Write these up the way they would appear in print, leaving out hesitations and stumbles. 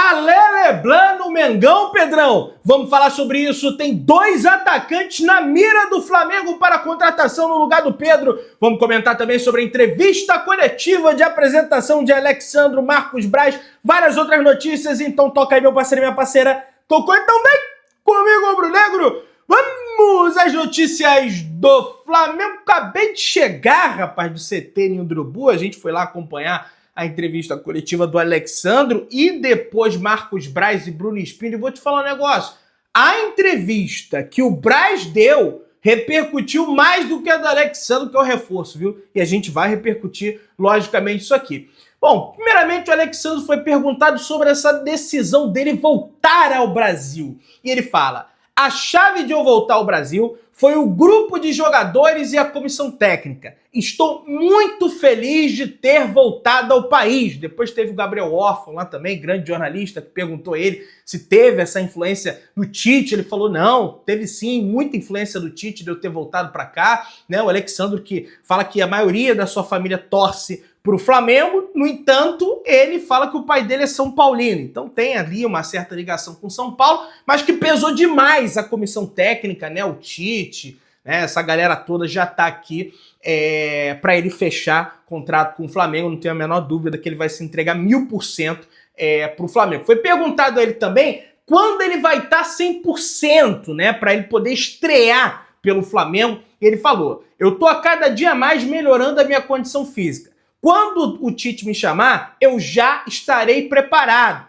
Ale Leblanc no Mengão, Pedrão. Vamos falar sobre isso. Tem dois atacantes na mira do Flamengo para a contratação no lugar do Pedro. Vamos comentar também sobre a entrevista coletiva de apresentação de Alexandro Marcos Braz. Várias outras notícias. Então toca aí, meu parceiro e minha parceira. Tocou então bem comigo, Rubro Negro. Vamos às notícias do Flamengo. Acabei de chegar, rapaz, do CT Ninho do Urubu. A gente foi lá acompanhar a entrevista coletiva do Alexandro e depois Marcos Braz e Bruno Spindel. Vou te falar um negócio. A entrevista que o Braz deu repercutiu mais do que a do Alexandro, que é o reforço, viu? E a gente vai repercutir, logicamente, isso aqui. Bom, primeiramente o Alexandro foi perguntado sobre essa decisão dele voltar ao Brasil. E ele fala: a chave de eu voltar ao Brasil foi o grupo de jogadores e a comissão técnica. Estou muito feliz de ter voltado ao país. Depois teve o Gabriel Orfan lá também, grande jornalista, que perguntou a ele se teve essa influência do Tite. Ele falou: não, teve sim, muita influência do Tite de eu ter voltado para cá. Né? O Alexandro que fala que a maioria da sua família torce para o Flamengo, no entanto, ele fala que o pai dele é São Paulino, então tem ali uma certa ligação com São Paulo, mas que pesou demais a comissão técnica, né, o Tite, né, essa galera toda já está aqui para ele fechar contrato com o Flamengo. Não tenho a menor dúvida que ele vai se entregar 1000% para o Flamengo. Foi perguntado a ele também quando ele vai estar 100%, né, para ele poder estrear pelo Flamengo, e ele falou: eu tô a cada dia mais melhorando a minha condição física. Quando o Tite me chamar, eu já estarei preparado.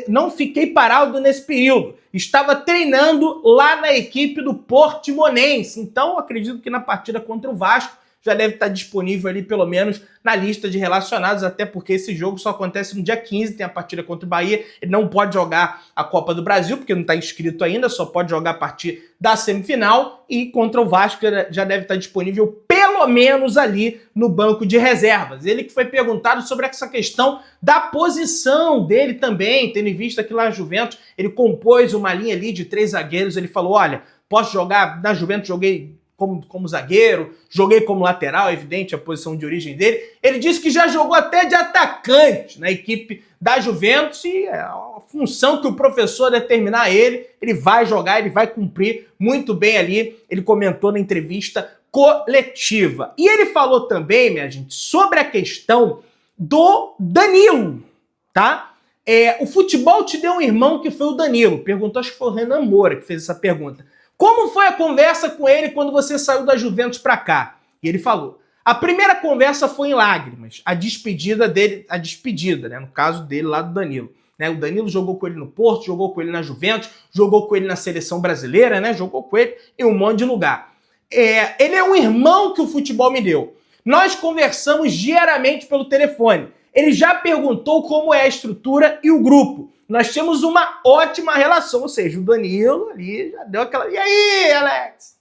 Não fiquei parado nesse período. Estava treinando lá na equipe do Portimonense. Então, acredito que na partida contra o Vasco já deve estar disponível ali, pelo menos, na lista de relacionados, até porque esse jogo só acontece no dia 15, tem a partida contra o Bahia. Ele não pode jogar a Copa do Brasil, porque não está inscrito ainda, só pode jogar a partir da semifinal, e contra o Vasco já deve estar disponível, pelo menos ali no banco de reservas. Ele que foi perguntado sobre essa questão da posição dele também, tendo em vista que lá na Juventus ele compôs uma linha ali de 3 zagueiros. Ele falou: olha, posso jogar, na Juventus joguei como zagueiro, joguei como lateral, é evidente a posição de origem dele. Ele disse que já jogou até de atacante na equipe da Juventus, e a função que o professor determinar a ele vai jogar, ele vai cumprir muito bem ali. Ele comentou na entrevista coletiva. E ele falou também, minha gente, sobre a questão do Danilo, tá? O futebol te deu um irmão que foi o Danilo. Perguntou, acho que foi o Renan Moura que fez essa pergunta. Como foi a conversa com ele quando você saiu da Juventus para cá? E ele falou: a primeira conversa foi em lágrimas, a despedida, né, no caso dele lá do Danilo. Né, o Danilo jogou com ele no Porto, jogou com ele na Juventus, jogou com ele na seleção brasileira, né, jogou com ele em um monte de lugar. Ele é um irmão que o futebol me deu. Nós conversamos diariamente pelo telefone. Ele já perguntou como é a estrutura e o grupo. Nós temos uma ótima relação, ou seja, o Danilo ali já deu aquela... E aí, Alex?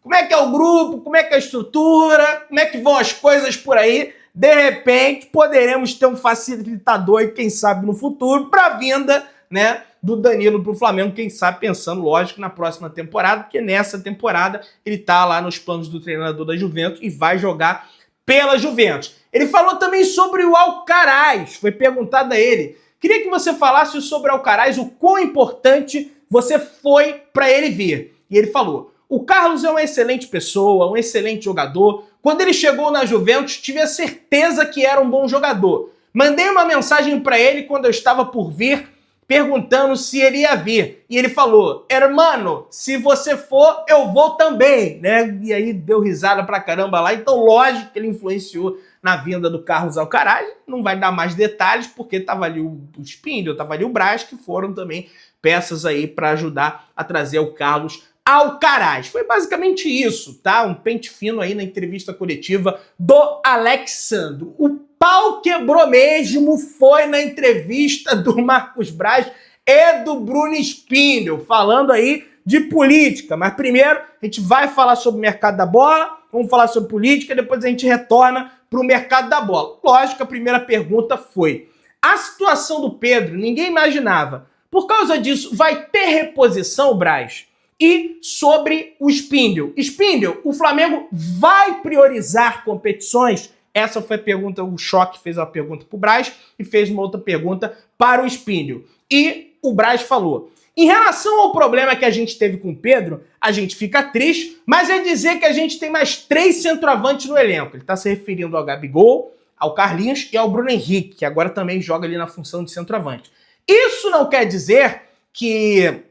Como é que é o grupo? Como é que é a estrutura? Como é que vão as coisas por aí? De repente, poderemos ter um facilitador aí, quem sabe, no futuro, para a vinda, né, do Danilo para o Flamengo, quem sabe pensando, lógico, na próxima temporada, porque nessa temporada ele está lá nos planos do treinador da Juventus e vai jogar pela Juventus. Ele falou também sobre o Alcaraz, foi perguntado a ele: queria que você falasse sobre o Alcaraz, o quão importante você foi para ele vir. E ele falou: o Carlos é uma excelente pessoa, um excelente jogador. Quando ele chegou na Juventus, tive a certeza que era um bom jogador. Mandei uma mensagem para ele quando eu estava por vir, perguntando se ele ia vir. E ele falou: hermano, se você for, eu vou também, né? E aí deu risada pra caramba lá. Então, lógico que ele influenciou na vinda do Carlos Alcaraz. Não vai dar mais detalhes, porque tava ali o Spindel, tava ali o Braz, que foram também peças aí para ajudar a trazer o Carlos Alcaraz. Foi basicamente isso, tá? Um pente fino aí na entrevista coletiva do Alexandro. O pau quebrou mesmo foi na entrevista do Marcos Braz e do Bruno Spindel, falando aí de política. Mas primeiro a gente vai falar sobre o mercado da bola, vamos falar sobre política, depois a gente retorna para o mercado da bola. Lógico, a primeira pergunta foi: a situação do Pedro, ninguém imaginava. Por causa disso, vai ter reposição, Braz? E sobre o Spindel. Spindel, o Flamengo vai priorizar competições? Essa foi a pergunta, o Choque fez uma pergunta para o Braz e fez uma outra pergunta para o Espínio. E o Braz falou: em relação ao problema que a gente teve com o Pedro, a gente fica triste, mas é dizer que a gente tem mais 3 centroavantes no elenco. Ele está se referindo ao Gabigol, ao Carlinhos e ao Bruno Henrique, que agora também joga ali na função de centroavante. Isso não quer dizer que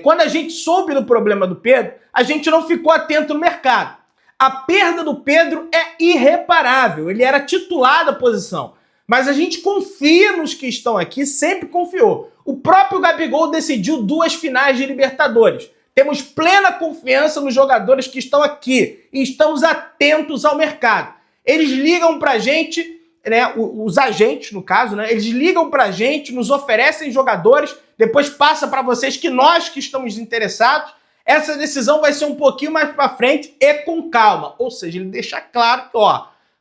quando a gente soube do problema do Pedro, a gente não ficou atento no mercado. A perda do Pedro é irreparável, ele era titular da posição. Mas a gente confia nos que estão aqui, sempre confiou. O próprio Gabigol decidiu 2 finais de Libertadores. Temos plena confiança nos jogadores que estão aqui e estamos atentos ao mercado. Eles ligam pra gente, né, os agentes, no caso, né, eles ligam pra gente, nos oferecem jogadores, depois passa para vocês que nós que estamos interessados. Essa decisão vai ser um pouquinho mais para frente e com calma. Ou seja, ele deixa claro que,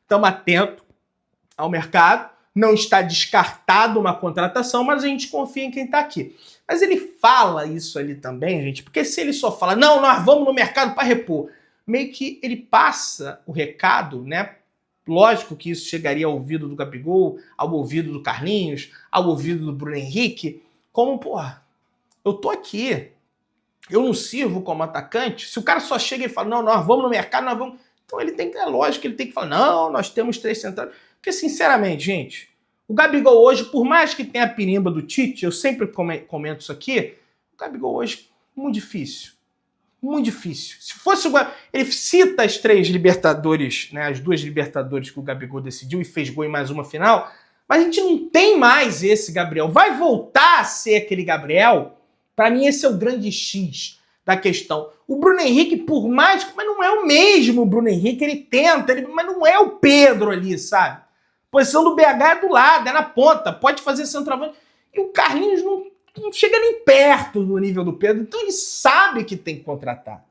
estamos atentos ao mercado, não está descartado uma contratação, mas a gente confia em quem está aqui. Mas ele fala isso ali também, gente, porque se ele só fala, não, nós vamos no mercado para repor, meio que ele passa o recado, né? Lógico que isso chegaria ao ouvido do Gabigol, ao ouvido do Carlinhos, ao ouvido do Bruno Henrique, como, eu tô aqui, eu não sirvo como atacante. Se o cara só chega e fala, não, nós vamos no mercado, nós vamos... Então ele tem que, é lógico que ele tem que falar, não, nós temos 3 centrais. Porque, sinceramente, gente, o Gabigol hoje, por mais que tenha a pirimba do Tite, eu sempre comento isso aqui, o Gabigol hoje, muito difícil. Muito difícil. Se fosse ele cita as 3 Libertadores, né, as 2 Libertadores que o Gabigol decidiu e fez gol em mais uma final, mas a gente não tem mais esse Gabriel. Vai voltar a ser aquele Gabriel? Para mim, esse é o grande X da questão. O Bruno Henrique, por mais que... Mas não é o mesmo Bruno Henrique, ele tenta, mas não é o Pedro ali, sabe? A posição do BH é do lado, é na ponta, pode fazer centroavante. E o Carlinhos não chega nem perto do nível do Pedro, então ele sabe que tem que contratar.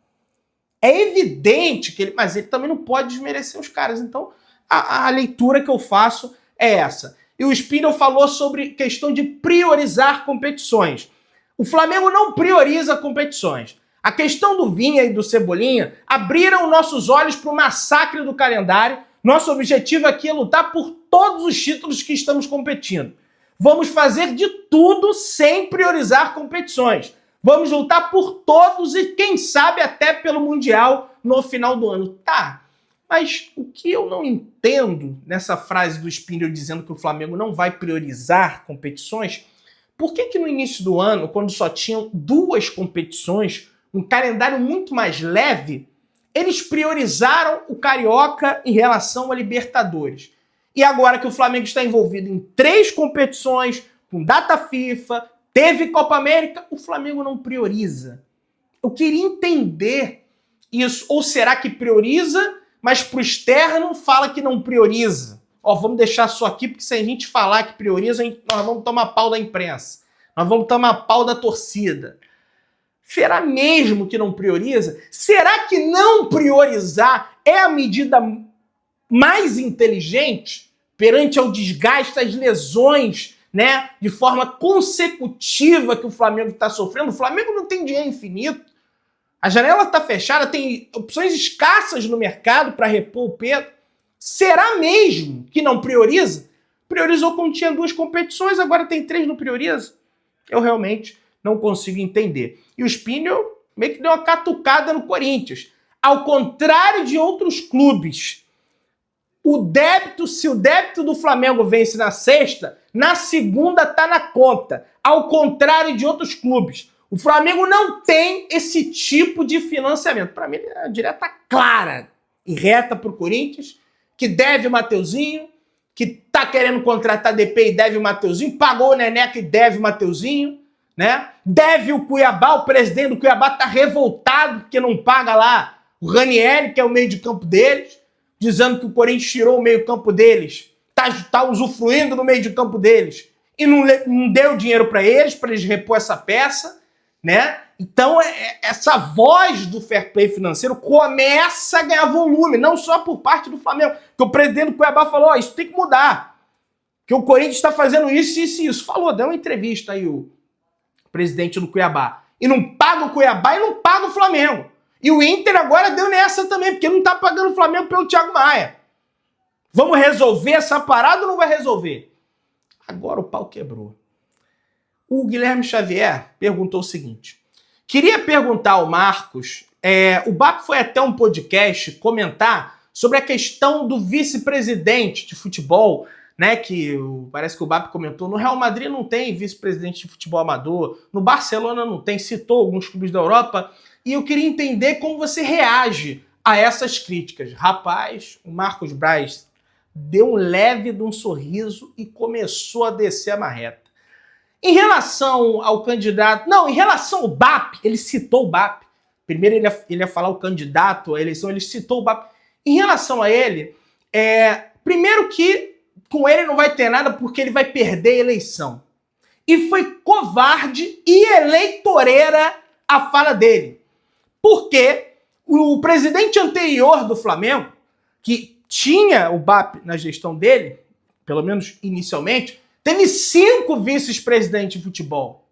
É evidente que ele... Mas ele também não pode desmerecer os caras. Então, a leitura que eu faço é essa. E o Spindle falou sobre questão de priorizar competições. O Flamengo não prioriza competições. A questão do Vinha e do Cebolinha abriram nossos olhos para o massacre do calendário. Nosso objetivo aqui é lutar por todos os títulos que estamos competindo. Vamos fazer de tudo sem priorizar competições. Vamos lutar por todos e, quem sabe, até pelo Mundial no final do ano. Tá, mas o que eu não entendo nessa frase do Spindle dizendo que o Flamengo não vai priorizar competições... Por que no início do ano, quando só tinham 2 competições, um calendário muito mais leve, eles priorizaram o Carioca em relação a Libertadores? E agora que o Flamengo está envolvido em 3 competições, com data FIFA, teve Copa América, o Flamengo não prioriza. Eu queria entender isso. Ou será que prioriza, mas pro externo fala que não prioriza? Vamos deixar só aqui, porque se a gente falar que prioriza, nós vamos tomar pau da imprensa. Nós vamos tomar pau da torcida. Será mesmo que não prioriza? Será que não priorizar é a medida mais inteligente perante ao desgaste, às lesões, né, de forma consecutiva que o Flamengo está sofrendo? O Flamengo não tem dinheiro infinito. A janela está fechada, tem opções escassas no mercado para repor o Pedro. Será mesmo que não prioriza? Priorizou quando tinha 2 competições, agora tem 3, não prioriza? Eu realmente não consigo entender. E o Spindle meio que deu uma catucada no Corinthians. Ao contrário de outros clubes, se o débito do Flamengo vence na sexta, na segunda tá na conta. Ao contrário de outros clubes. O Flamengo não tem esse tipo de financiamento. Para mim, é uma direta clara e reta para o Corinthians, que deve o Mateuzinho, que tá querendo contratar DP e deve o Mateuzinho, pagou o Neneca e deve o Mateuzinho, né? Deve o Cuiabá, o presidente do Cuiabá tá revoltado porque não paga lá o Ranieri, que é o meio de campo deles, dizendo que o Corinthians tirou o meio campo deles, tá usufruindo no meio de campo deles e não deu dinheiro para eles repor essa peça, né? Então, essa voz do fair play financeiro começa a ganhar volume, não só por parte do Flamengo, que o presidente do Cuiabá falou, isso tem que mudar, que o Corinthians está fazendo isso, isso e isso. Falou, deu uma entrevista aí o presidente do Cuiabá. E não paga o Cuiabá e não paga o Flamengo. E o Inter agora deu nessa também, porque não está pagando o Flamengo pelo Thiago Maia. Vamos resolver essa parada ou não vai resolver? Agora o pau quebrou. O Guilherme Xavier perguntou o seguinte: queria perguntar ao Marcos, o BAP foi até um podcast comentar sobre a questão do vice-presidente de futebol, né, que parece que o BAP comentou, no Real Madrid não tem vice-presidente de futebol amador, no Barcelona não tem, citou alguns clubes da Europa, e eu queria entender como você reage a essas críticas. Rapaz, o Marcos Braz deu um leve de um sorriso e começou a descer a marreta. Em relação ao candidato... Não, em relação ao BAP, ele citou o BAP. Primeiro ele ia falar o candidato à eleição, ele citou o BAP. Em relação a ele, primeiro que com ele não vai ter nada porque ele vai perder a eleição. E foi covarde e eleitoreira a fala dele. Porque o presidente anterior do Flamengo, que tinha o BAP na gestão dele, pelo menos inicialmente, teve 5 vice-presidentes de futebol.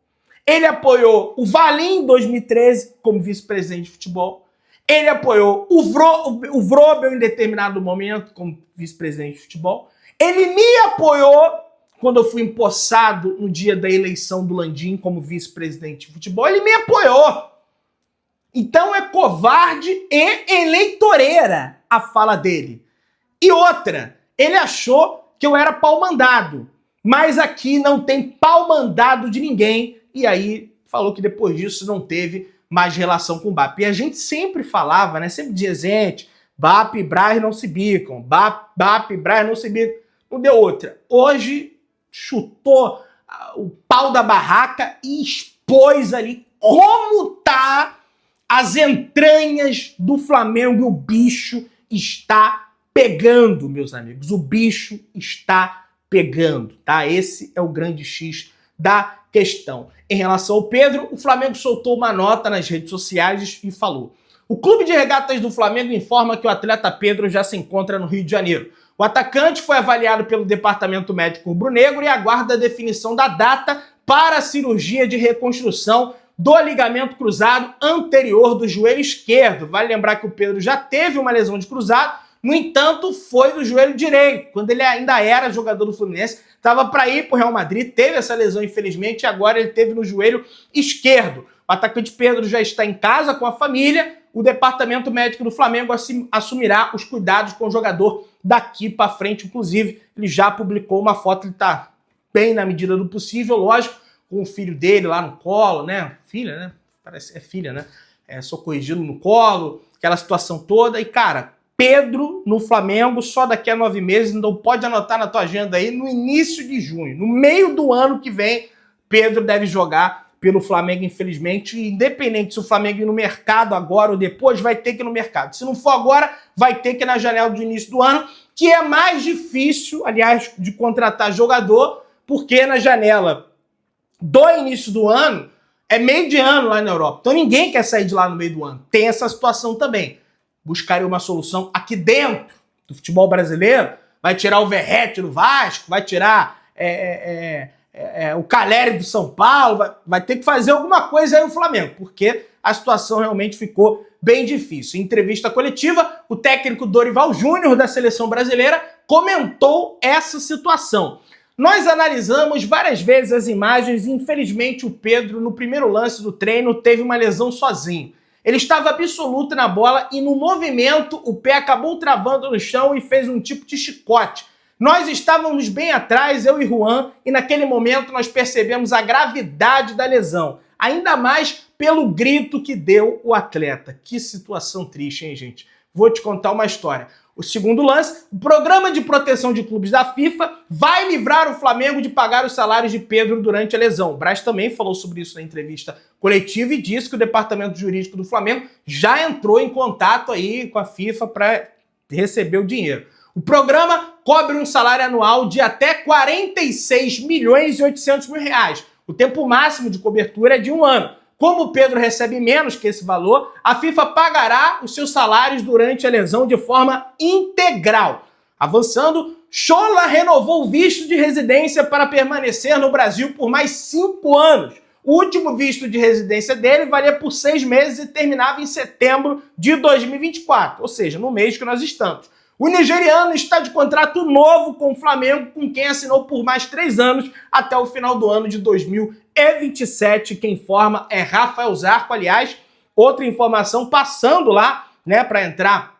Ele apoiou o Valim em 2013 como vice-presidente de futebol. Ele apoiou o Vrobel em determinado momento como vice-presidente de futebol. Ele me apoiou quando eu fui empossado no dia da eleição do Landim como vice-presidente de futebol. Ele me apoiou. Então é covarde e eleitoreira a fala dele. E outra, ele achou que eu era pau-mandado. Mas aqui não tem pau-mandado de ninguém. E aí falou que depois disso não teve mais relação com o BAP. E a gente sempre falava, né? Sempre dizia, gente, BAP e Braz não se bicam. BAP e Braz não se bicam. Não deu outra. Hoje chutou o pau da barraca e expôs ali como tá as entranhas do Flamengo. E o bicho está pegando, meus amigos. O bicho está pegando, tá? Esse é o grande X da questão. Em relação ao Pedro, o Flamengo soltou uma nota nas redes sociais e falou: o Clube de Regatas do Flamengo informa que o atleta Pedro já se encontra no Rio de Janeiro. O atacante foi avaliado pelo Departamento Médico Rubro-Negro e aguarda a definição da data para a cirurgia de reconstrução do ligamento cruzado anterior do joelho esquerdo. Vale lembrar que o Pedro já teve uma lesão de cruzado, no entanto, foi do joelho direito, quando ele ainda era jogador do Fluminense, estava para ir para o Real Madrid, teve essa lesão infelizmente, e agora ele teve no joelho esquerdo. O atacante Pedro já está em casa com a família, o departamento médico do Flamengo assumirá os cuidados com o jogador daqui para frente. Inclusive, ele já publicou uma foto, ele está bem na medida do possível, lógico, com o filho dele lá no colo, né? Filha, né? Parece, é filha, né? Socorrigido no colo, aquela situação toda, e cara... Pedro no Flamengo só daqui a 9 meses, então pode anotar na tua agenda aí, no início de junho, no meio do ano que vem, Pedro deve jogar pelo Flamengo, infelizmente, e independente se o Flamengo ir no mercado agora ou depois, vai ter que ir no mercado. Se não for agora, vai ter que ir na janela do início do ano, que é mais difícil, aliás, de contratar jogador, porque na janela do início do ano é meio de ano lá na Europa, então ninguém quer sair de lá no meio do ano. Tem essa situação também. Buscaria uma solução aqui dentro do futebol brasileiro, vai tirar o Verratti do Vasco, vai tirar o Caleri do São Paulo, vai ter que fazer alguma coisa aí no Flamengo, porque a situação realmente ficou bem difícil. Em entrevista coletiva, o técnico Dorival Júnior da seleção brasileira comentou essa situação. Nós analisamos várias vezes as imagens e infelizmente o Pedro, no primeiro lance do treino, teve uma lesão sozinho. Ele estava absoluto na bola e no movimento o pé acabou travando no chão e fez um tipo de chicote. Nós estávamos bem atrás, eu e Juan, e naquele momento nós percebemos a gravidade da lesão. Ainda mais pelo grito que deu o atleta. Que situação triste, hein, gente? Vou te contar uma história. O segundo lance, o Programa de Proteção de Clubes da FIFA vai livrar o Flamengo de pagar os salários de Pedro durante a lesão. O Braz também falou sobre isso na entrevista coletiva e disse que o Departamento Jurídico do Flamengo já entrou em contato aí com a FIFA para receber o dinheiro. O programa cobre um salário anual de até 46 milhões e 800 mil reais. O tempo máximo de cobertura é de 1 ano. Como o Pedro recebe menos que esse valor, a FIFA pagará os seus salários durante a lesão de forma integral. Avançando, Schola renovou o visto de residência para permanecer no Brasil por mais 5 anos. O último visto de residência dele valia por 6 meses e terminava em setembro de 2024, ou seja, no mês que nós estamos. O nigeriano está de contrato novo com o Flamengo, com quem assinou por mais 3 anos até o final do ano de 2027. Quem informa é Rafael Zarco. Aliás, outra informação passando lá, né, para entrar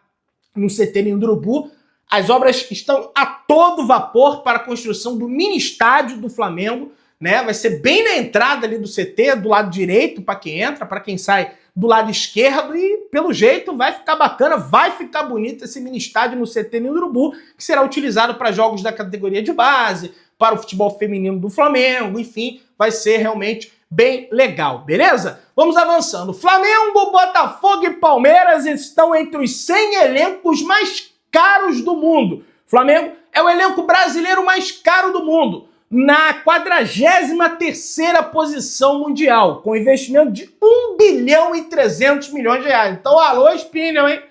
no CT em Urubu, as obras estão a todo vapor para a construção do mini estádio do Flamengo, né? Vai ser bem na entrada ali do CT, do lado direito para quem entra, para quem sai do lado esquerdo, e pelo jeito vai ficar bacana, vai ficar bonito esse mini estádio no CT em Urubu, que será utilizado para jogos da categoria de base, para o futebol feminino do Flamengo, enfim, vai ser realmente bem legal, beleza? Vamos avançando. Flamengo, Botafogo e Palmeiras estão entre os 100 elencos mais caros do mundo. Flamengo é o elenco brasileiro mais caro do mundo, na 43ª posição mundial, com investimento de 1 bilhão e 300 milhões de reais. Então, alô, Spinel, hein?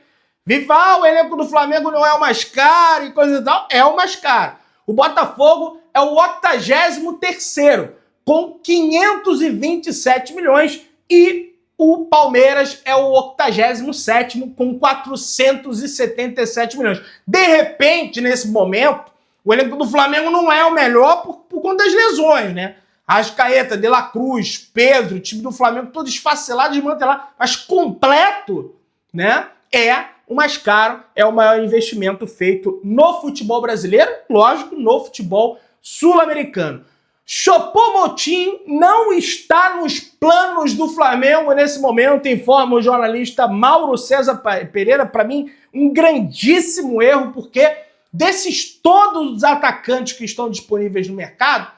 Viva, o elenco do Flamengo não é o mais caro e coisa e tal, é o mais caro. O Botafogo é o 83º, com 527 milhões, e o Palmeiras é o 87º, com 477 milhões. De repente, nesse momento, o elenco do Flamengo não é o melhor por conta das lesões, né? Arrascaeta, De La Cruz, Pedro, o time do Flamengo todo esfacelado, desmantelado, mas completo, né? É o mais caro, é o maior investimento feito no futebol brasileiro, lógico, no futebol sul-americano. Choupo-Moting não está nos planos do Flamengo nesse momento, informa o jornalista Mauro César Pereira. Para mim, um grandíssimo erro, porque desses todos os atacantes que estão disponíveis no mercado,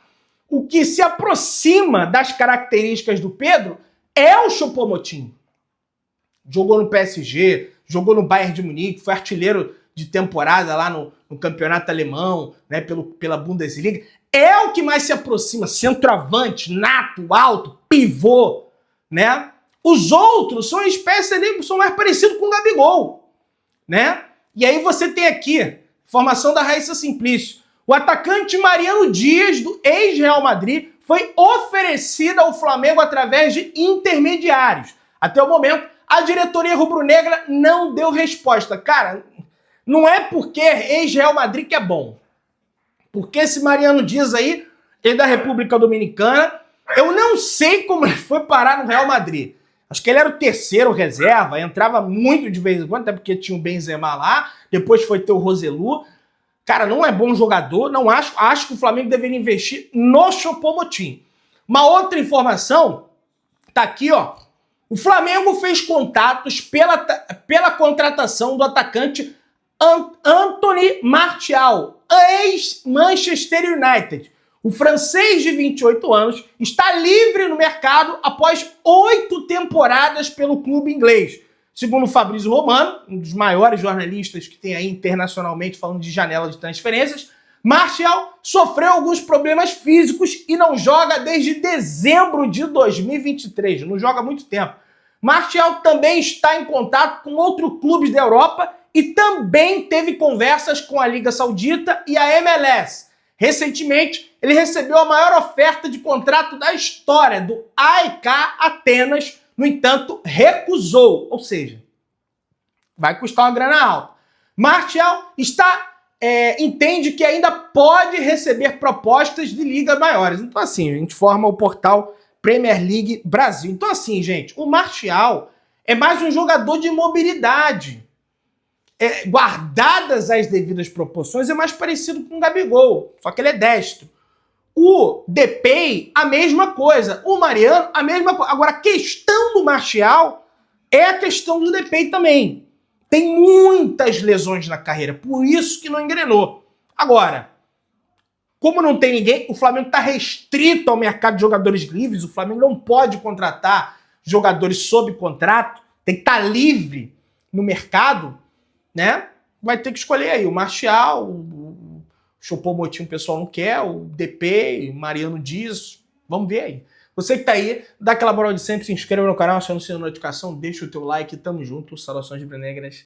o que se aproxima das características do Pedro é o Choupo-Moting. Jogou no PSG, jogou no Bayern de Munique, foi artilheiro de temporada lá no campeonato alemão, né, pela Bundesliga. É o que mais se aproxima, centroavante, nato, alto, pivô, né? Os outros são uma espécie ali, são mais parecidos com o Gabigol, né? E aí você tem aqui, informação da Raíssa Simplício, o atacante Mariano Dias, do ex-Real Madrid, foi oferecido ao Flamengo através de intermediários. Até o momento, a diretoria rubro-negra não deu resposta. Cara, não é porque ex-Real Madrid que é bom. Porque esse Mariano Dias aí, ele é da República Dominicana, eu não sei como ele foi parar no Real Madrid. Acho que ele era o terceiro reserva, entrava muito de vez em quando, até porque tinha o Benzema lá, depois foi ter o Roselu. Cara, não é bom jogador, não acho que o Flamengo deveria investir no Choupo-Moting. Uma outra informação, tá aqui, ó. O Flamengo fez contatos pela contratação do atacante Anthony Martial, ex-Manchester United. O francês de 28 anos está livre no mercado após 8 temporadas pelo clube inglês. Segundo o Fabrício Romano, um dos maiores jornalistas que tem aí internacionalmente falando de janela de transferências, Martial sofreu alguns problemas físicos e não joga desde dezembro de 2023. Não joga há muito tempo. Martial também está em contato com outros clubes da Europa e também teve conversas com a Liga Saudita e a MLS. Recentemente, ele recebeu a maior oferta de contrato da história do AEK Atenas, no entanto, recusou. Ou seja, vai custar uma grana alta. Martial entende que ainda pode receber propostas de ligas maiores. Então, assim, a gente forma o portal Premier League Brasil. Então, assim, gente, o Martial é mais um jogador de mobilidade. Guardadas as devidas proporções, é mais parecido com o Gabigol, só que ele é destro. O Depay, a mesma coisa. O Mariano, a mesma coisa. Agora, a questão do Martial é a questão do Depay também. Tem muitas lesões na carreira, por isso que não engrenou. Agora, como não tem ninguém, o Flamengo está restrito ao mercado de jogadores livres, o Flamengo não pode contratar jogadores sob contrato, tem que estar livre no mercado, né? Vai ter que escolher aí o Martial, o Choupo-Moting o pessoal não quer, o DP, o Mariano Dias, vamos ver aí. Você que tá aí, dá aquela moral de sempre, se inscreva no canal, aciona o sininho de notificação, deixa o teu like, tamo junto, saudações rubro-negras.